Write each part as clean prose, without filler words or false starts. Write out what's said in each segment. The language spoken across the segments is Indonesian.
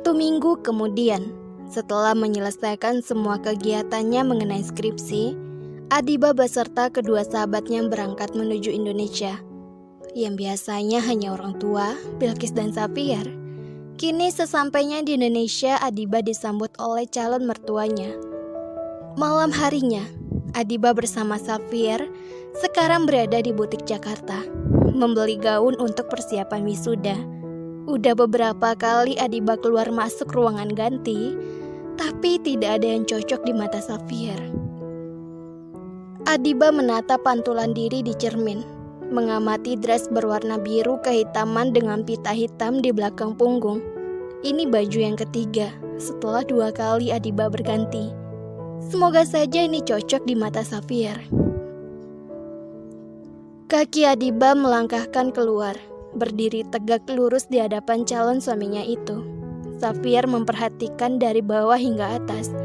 1 minggu kemudian, setelah menyelesaikan semua kegiatannya mengenai skripsi, Adiba beserta kedua sahabatnya berangkat menuju Indonesia. Yang biasanya hanya orang tua, Bilqis dan Safir. Kini sesampainya di Indonesia, Adiba disambut oleh calon mertuanya. Malam harinya, Adiba bersama Safir sekarang berada di butik Jakarta, membeli gaun untuk persiapan wisuda. Udah beberapa kali Adiba keluar masuk ruangan ganti, tapi tidak ada yang cocok di mata Safir. Adiba menatap pantulan diri di cermin, mengamati dress berwarna biru kehitaman dengan pita hitam di belakang punggung. Ini baju yang ketiga setelah 2 kali Adiba berganti. Semoga saja ini cocok di mata Safir. Kaki Adiba melangkahkan keluar, berdiri tegak lurus di hadapan calon suaminya itu. Safir memperhatikan dari bawah hingga atas.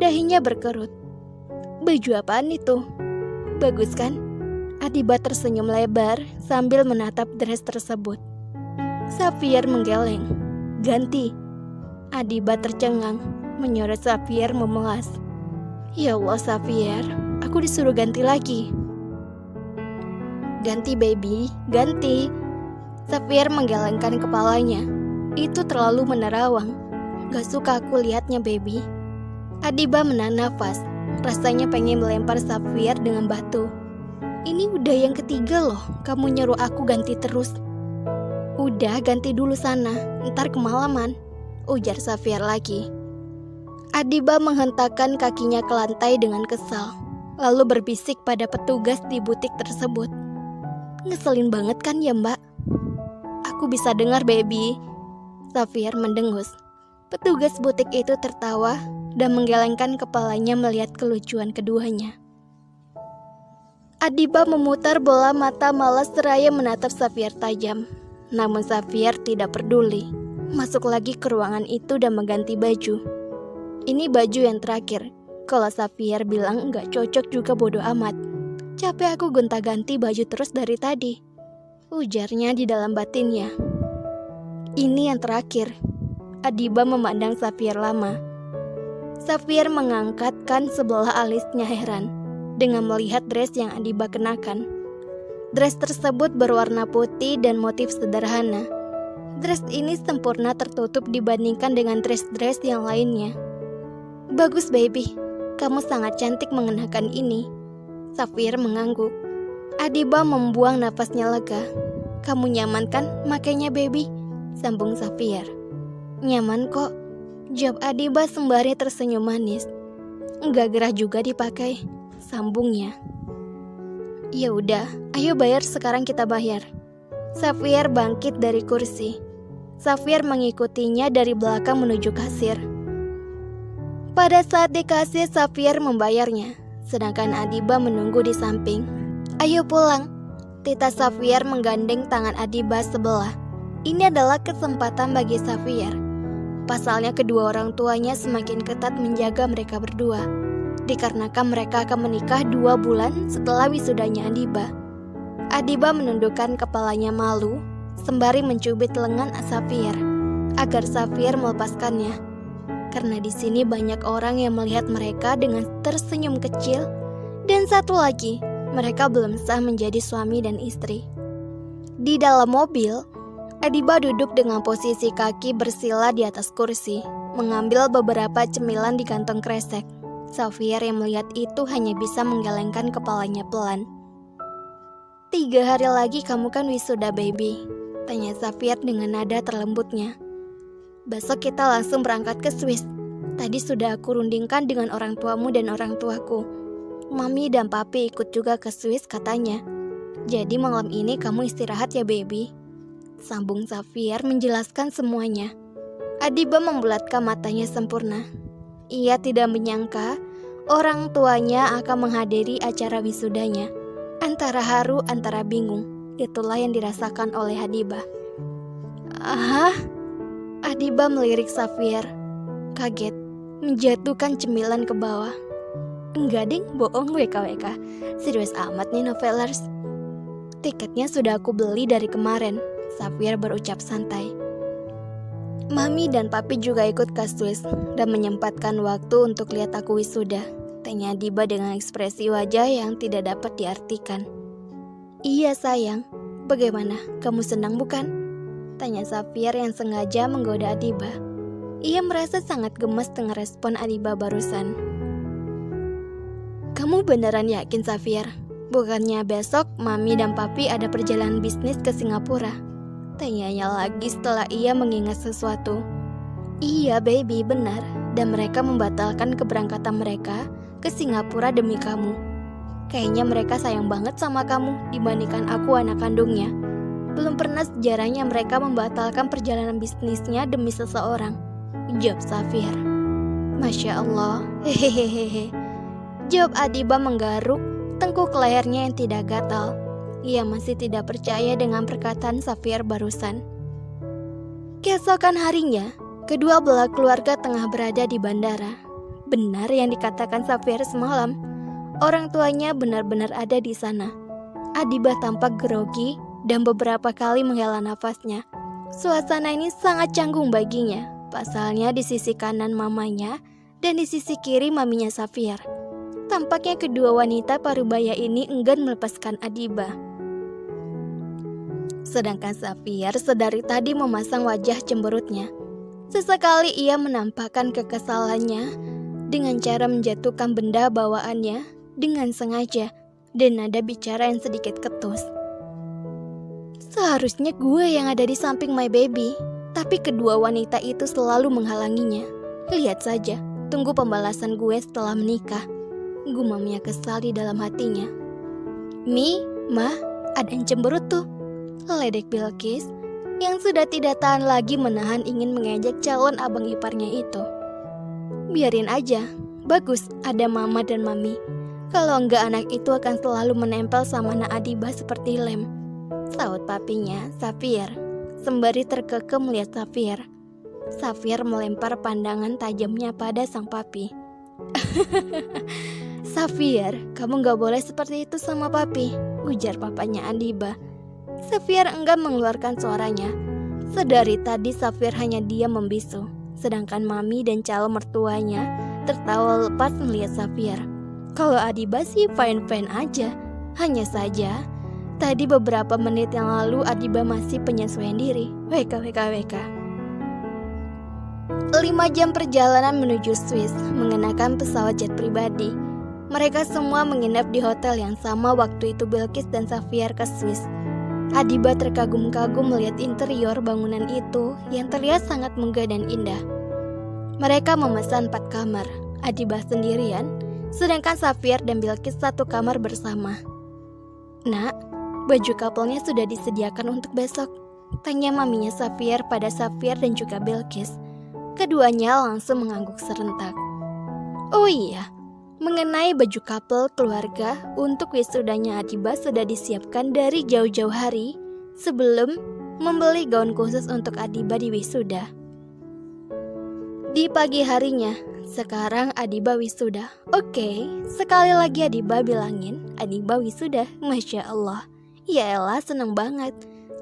Dahinya berkerut. Baju apaan itu? Bagus kan? Adiba tersenyum lebar sambil menatap dress tersebut. Safir menggeleng. Ganti. Adiba tercengang, menyorot Safir memelas. Ya Allah Safir, aku disuruh ganti lagi. Ganti baby, ganti. Safir menggelengkan kepalanya. Itu terlalu menerawang. Gak suka aku lihatnya baby. Adiba menahan nafas. Rasanya pengen melempar Safir dengan batu. Ini udah yang ketiga loh, kamu nyuruh aku ganti terus. Udah ganti dulu sana, ntar kemalaman, ujar Safir lagi. Adiba menghentakkan kakinya ke lantai dengan kesal, lalu berbisik pada petugas di butik tersebut. Ngeselin banget kan ya mbak? Aku bisa dengar baby. Safir mendengus. Petugas butik itu tertawa dan menggelengkan kepalanya melihat kelucuan keduanya. Adiba memutar bola mata malas seraya menatap Safir tajam. Namun Safir tidak peduli. Masuk lagi ke ruangan itu dan mengganti baju. Ini baju yang terakhir. Kalau Safir bilang nggak cocok juga bodo amat. Capek aku gonta-ganti baju terus dari tadi, ujarnya di dalam batinnya. Ini yang terakhir. Adiba memandang Safir lama. Safir mengangkatkan sebelah alisnya heran dengan melihat dress yang Adiba kenakan. Dress tersebut berwarna putih dan motif sederhana. Dress ini sempurna tertutup dibandingkan dengan dress-dress yang lainnya. Bagus baby, kamu sangat cantik mengenakan ini. Safir mengangguk. Adiba membuang nafasnya lega. Kamu nyaman kan makainya baby? Sambung Safir. Nyaman kok, jawab Adiba sembari tersenyum manis. Enggak gerah juga dipakai, sambungnya. Ya udah, ayo bayar sekarang kita bayar. Safir bangkit dari kursi. Safir mengikutinya dari belakang menuju kasir. Pada saat di kasir, Safir membayarnya, sedangkan Adiba menunggu di samping. Ayo pulang. Tita Safir menggandeng tangan Adiba sebelah. Ini adalah kesempatan bagi Safir. Pasalnya kedua orang tuanya semakin ketat menjaga mereka berdua, dikarenakan mereka akan menikah 2 bulan setelah wisudanya Adiba. Adiba menundukkan kepalanya malu, sembari mencubit lengan Safir, agar Safir melepaskannya. Karena di sini banyak orang yang melihat mereka dengan tersenyum kecil, dan satu lagi, mereka belum sah menjadi suami dan istri. Di dalam mobil, Adiba duduk dengan posisi kaki bersila di atas kursi, mengambil beberapa cemilan di kantong kresek. Safir yang melihat itu hanya bisa menggelengkan kepalanya pelan. 3 hari lagi kamu kan wisuda baby, tanya Safir dengan nada terlembutnya. Besok kita langsung berangkat ke Swiss. Tadi sudah aku rundingkan dengan orang tuamu dan orang tuaku. Mami dan papi ikut juga ke Swiss katanya. Jadi malam ini kamu istirahat ya baby, sambung Safir menjelaskan semuanya. Adiba membulatkan matanya sempurna. Ia tidak menyangka orang tuanya akan menghadiri acara wisudanya. Antara haru, antara bingung. Itulah yang dirasakan oleh Adiba. Hah? Adiba melirik Safir, kaget, menjatuhkan cemilan ke bawah. Enggak ding, bohong WKWK. Serius amat nih novelers. Tiketnya sudah aku beli dari kemarin, Safir berucap santai. Mami dan Papi juga ikut ke Swiss dan menyempatkan waktu untuk lihat aku wisuda, tanya Adiba dengan ekspresi wajah yang tidak dapat diartikan. Iya sayang, bagaimana? Kamu senang bukan? Tanya Safir yang sengaja menggoda Adiba. Ia merasa sangat gemas dengan respon Adiba barusan. Kamu beneran yakin Safir? Bukannya besok Mami dan Papi ada perjalanan bisnis ke Singapura? Tanyanya lagi setelah ia mengingat sesuatu. Iya baby, benar. Dan mereka membatalkan keberangkatan mereka ke Singapura demi kamu. Kayaknya mereka sayang banget sama kamu dibandingkan aku anak kandungnya. Belum pernah sejarahnya mereka membatalkan perjalanan bisnisnya demi seseorang. Jawab Safir. Masya Allah, hehehehe. Jawab Adiba menggaruk tengkuk lehernya yang tidak gatal. Ia masih tidak percaya dengan perkataan Safir barusan. Keesokan harinya, kedua belah keluarga tengah berada di bandara. Benar yang dikatakan Safir semalam. Orang tuanya benar-benar ada di sana. Adiba tampak grogi dan beberapa kali menghela nafasnya. Suasana ini sangat canggung baginya. Pasalnya di sisi kanan mamanya dan di sisi kiri maminya Safir. Tampaknya kedua wanita parubaya ini enggan melepaskan Adiba. Sedangkan Safir sedari tadi memasang wajah cemberutnya. Sesekali ia menampakkan kekesalannya dengan cara menjatuhkan benda bawaannya dengan sengaja dan nada bicara yang sedikit ketus. Seharusnya gue yang ada di samping my baby, tapi kedua wanita itu selalu menghalanginya. Lihat saja, tunggu pembalasan gue setelah menikah. Gumamnya kesal di dalam hatinya. Mi, Ma, ada yang cemberut tuh, ledek Bilqis yang sudah tidak tahan lagi menahan ingin mengejek calon abang iparnya itu. Biarin aja, bagus ada mama dan mami. Kalau enggak anak itu akan selalu menempel sama Nak Adiba seperti lem, sahut papinya, Safir, sembari terkekeh melihat Safir. Safir melempar pandangan tajamnya pada sang papi. Safir, kamu gak boleh seperti itu sama papi, ujar papanya Adiba. Safir enggan mengeluarkan suaranya. Sedari tadi Safir hanya diam membisu, sedangkan mami dan calon mertuanya tertawa lepas melihat Safir. Kalau Adiba sih fine-fine aja. Hanya saja, tadi beberapa menit yang lalu Adiba masih penyesuaian diri. WK. 5 jam perjalanan menuju Swiss mengenakan pesawat jet pribadi. Mereka semua menginap di hotel yang sama waktu itu Bilqis dan Safir ke Swiss. Adiba terkagum-kagum melihat interior bangunan itu yang terlihat sangat megah dan indah. Mereka memesan 4 kamar, Adiba sendirian, sedangkan Safir dan Bilqis 1 kamar bersama. Nak, baju couple-nya sudah disediakan untuk besok, tanya maminya Safir pada Safir dan juga Bilqis. Keduanya langsung mengangguk serentak. Oh iya, mengenai baju couple keluarga untuk wisudanya Adiba sudah disiapkan dari jauh-jauh hari sebelum membeli gaun khusus untuk Adiba di wisuda. Di pagi harinya, sekarang Adiba wisuda. Oke, sekali lagi Adiba bilangin, Adiba wisuda, Masya Allah. Ya elah, seneng banget.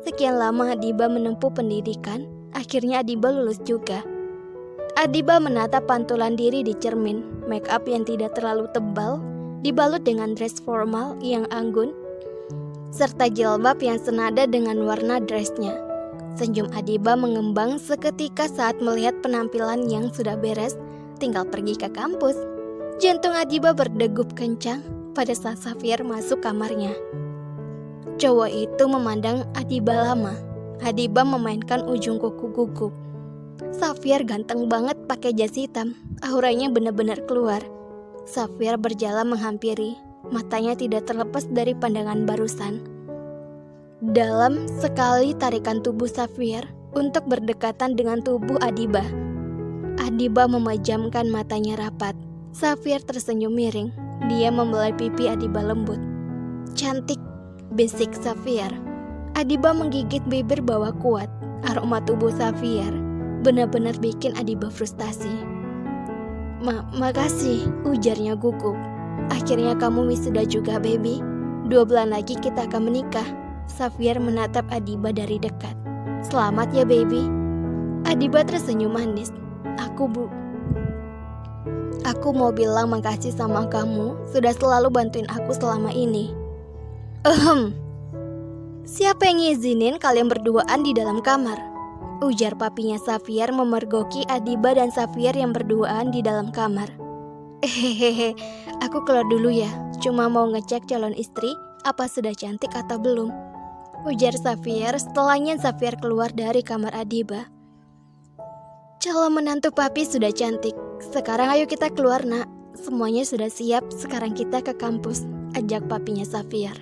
Sekian lama Adiba menempuh pendidikan, akhirnya Adiba lulus juga. Adiba menatap pantulan diri di cermin, make up yang tidak terlalu tebal, dibalut dengan dress formal yang anggun, serta jilbab yang senada dengan warna dressnya. Senyum Adiba mengembang seketika saat melihat penampilan yang sudah beres, tinggal pergi ke kampus. Jantung Adiba berdegup kencang pada saat Safir masuk kamarnya. Cowok itu memandang Adiba lama. Adiba memainkan ujung kuku gugup. Safir ganteng banget pakai jas hitam, auranya benar-benar keluar. Safir berjalan menghampiri, matanya tidak terlepas dari pandangan barusan. Dalam sekali tarikan tubuh Safir untuk berdekatan dengan tubuh Adiba. Adiba memejamkan matanya rapat. Safir tersenyum miring. Dia membelai pipi Adiba lembut. Cantik, bisik Safir. Adiba menggigit bibir bawah kuat. Aroma tubuh Safir benar-benar bikin Adiba frustasi. Makasih, ujarnya gugup. Akhirnya kamu wisuda juga, baby. 2 bulan lagi kita akan menikah. Safir menatap Adiba dari dekat. Selamat ya, baby. Adiba tersenyum manis. Aku mau bilang makasih sama kamu sudah selalu bantuin aku selama ini. Siapa yang ngizinin kalian berduaan di dalam kamar? Ujar papinya Xavier memergoki Adiba dan Xavier yang berduaan di dalam kamar. Hehehe, aku keluar dulu ya. Cuma mau ngecek calon istri apa sudah cantik atau belum. Ujar Xavier setelahnya Xavier keluar dari kamar Adiba. Calon menantu papi sudah cantik. Sekarang ayo kita keluar nak. Semuanya sudah siap, sekarang kita ke kampus. Ajak papinya Xavier.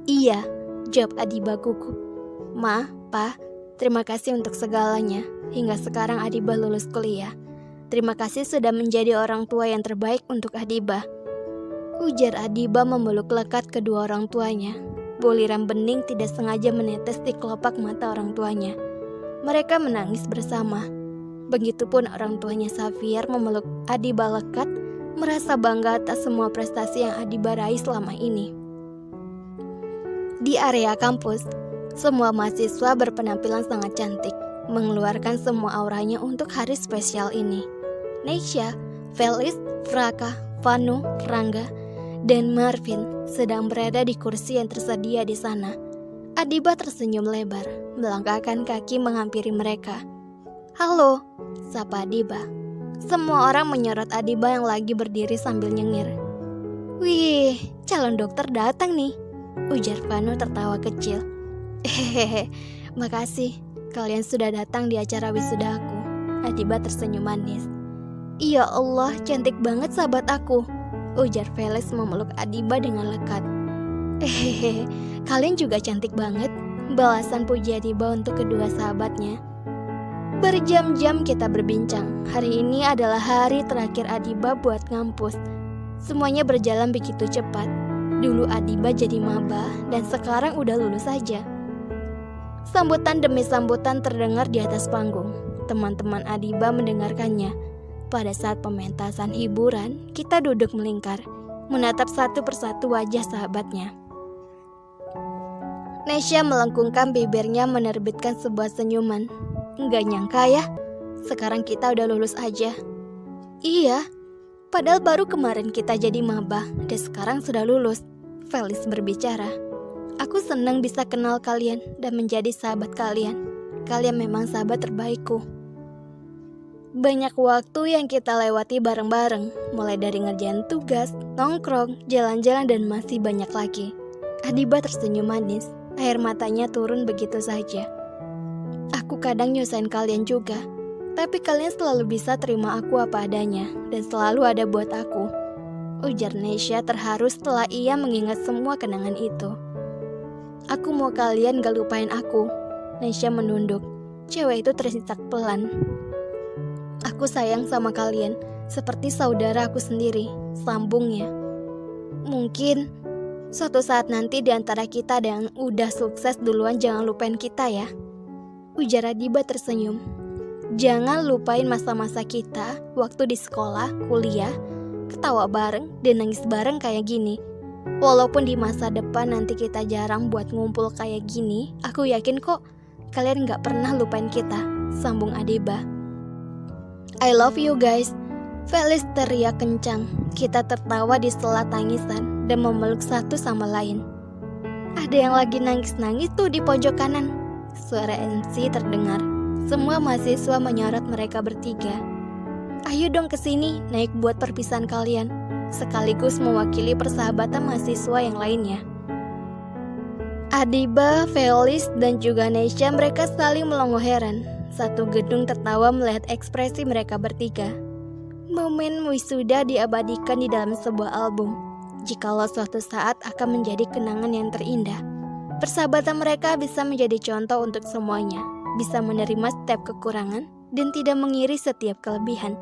Iya, jawab Adiba gugup. Ma, Pa, terima kasih untuk segalanya. Hingga sekarang Adiba lulus kuliah. Terima kasih sudah menjadi orang tua yang terbaik untuk Adiba. Ujar Adiba memeluk lekat kedua orang tuanya. Buliran bening tidak sengaja menetes di kelopak mata orang tuanya. Mereka menangis bersama. Begitupun orang tuanya Xavier memeluk Adiba lekat, merasa bangga atas semua prestasi yang Adiba raih selama ini. Di area kampus, semua mahasiswa berpenampilan sangat cantik, mengeluarkan semua auranya untuk hari spesial ini. Neisha, Felis, Fraka, Vanu, Rangga, dan Marvin sedang berada di kursi yang tersedia di sana. Adiba tersenyum lebar, melangkahkan kaki menghampiri mereka. Halo, sapa Adiba. Semua orang menyorot Adiba yang lagi berdiri sambil nyengir. Wih, calon dokter datang nih, ujar Vanu tertawa kecil. Hehehe, makasih, kalian sudah datang di acara wisuda aku. Adiba tersenyum manis. Ya Allah, cantik banget sahabat aku, ujar Felis memeluk Adiba dengan lekat. Hehehe, kalian juga cantik banget, balasan puji Adiba untuk kedua sahabatnya. Berjam-jam kita berbincang. Hari ini adalah hari terakhir Adiba buat ngampus. Semuanya berjalan begitu cepat. Dulu Adiba jadi maba dan sekarang udah lulus saja. Sambutan demi sambutan terdengar di atas panggung. Teman-teman Adiba mendengarkannya. Pada saat pementasan hiburan, kita duduk melingkar, menatap satu persatu wajah sahabatnya. Neisha melengkungkan bibirnya menerbitkan sebuah senyuman. Nggak nyangka ya, sekarang kita udah lulus aja. Iya, padahal baru kemarin kita jadi maba dan sekarang sudah lulus, Felis berbicara. Aku senang bisa kenal kalian dan menjadi sahabat kalian. Kalian memang sahabat terbaikku. Banyak waktu yang kita lewati bareng-bareng, mulai dari ngerjain tugas, nongkrong, jalan-jalan, dan masih banyak lagi. Adiba tersenyum manis, air matanya turun begitu saja. Aku kadang nyusahin kalian juga, tapi kalian selalu bisa terima aku apa adanya, dan selalu ada buat aku, ujar Neisha terharu setelah ia mengingat semua kenangan itu. Aku mau kalian gak lupain aku. Neisha menunduk. Cewek itu terisak pelan. Aku sayang sama kalian, seperti saudara aku sendiri, sambungnya. Mungkin suatu saat nanti di antara kita ada yang udah sukses duluan, jangan lupain kita ya, ujar Adiba tersenyum. Jangan lupain masa-masa kita, waktu di sekolah, kuliah, ketawa bareng dan nangis bareng kayak gini. Walaupun di masa depan nanti kita jarang buat ngumpul kayak gini, aku yakin kok kalian gak pernah lupain kita, sambung Adiba. I love you guys, Felis teriak kencang. Kita tertawa di sela tangisan dan memeluk satu sama lain. Ada yang lagi nangis-nangis tuh di pojok kanan, suara MC terdengar. Semua mahasiswa menyorot mereka bertiga. Ayo dong kesini, naik buat perpisahan kalian, sekaligus mewakili persahabatan mahasiswa yang lainnya. Adiba, Felis, dan juga Neisha mereka saling melongo heran. Satu gedung tertawa melihat ekspresi mereka bertiga. Momen wisuda diabadikan di dalam sebuah album. Jikalau suatu saat akan menjadi kenangan yang terindah. Persahabatan mereka bisa menjadi contoh untuk semuanya. Bisa menerima setiap kekurangan dan tidak mengiri setiap kelebihan.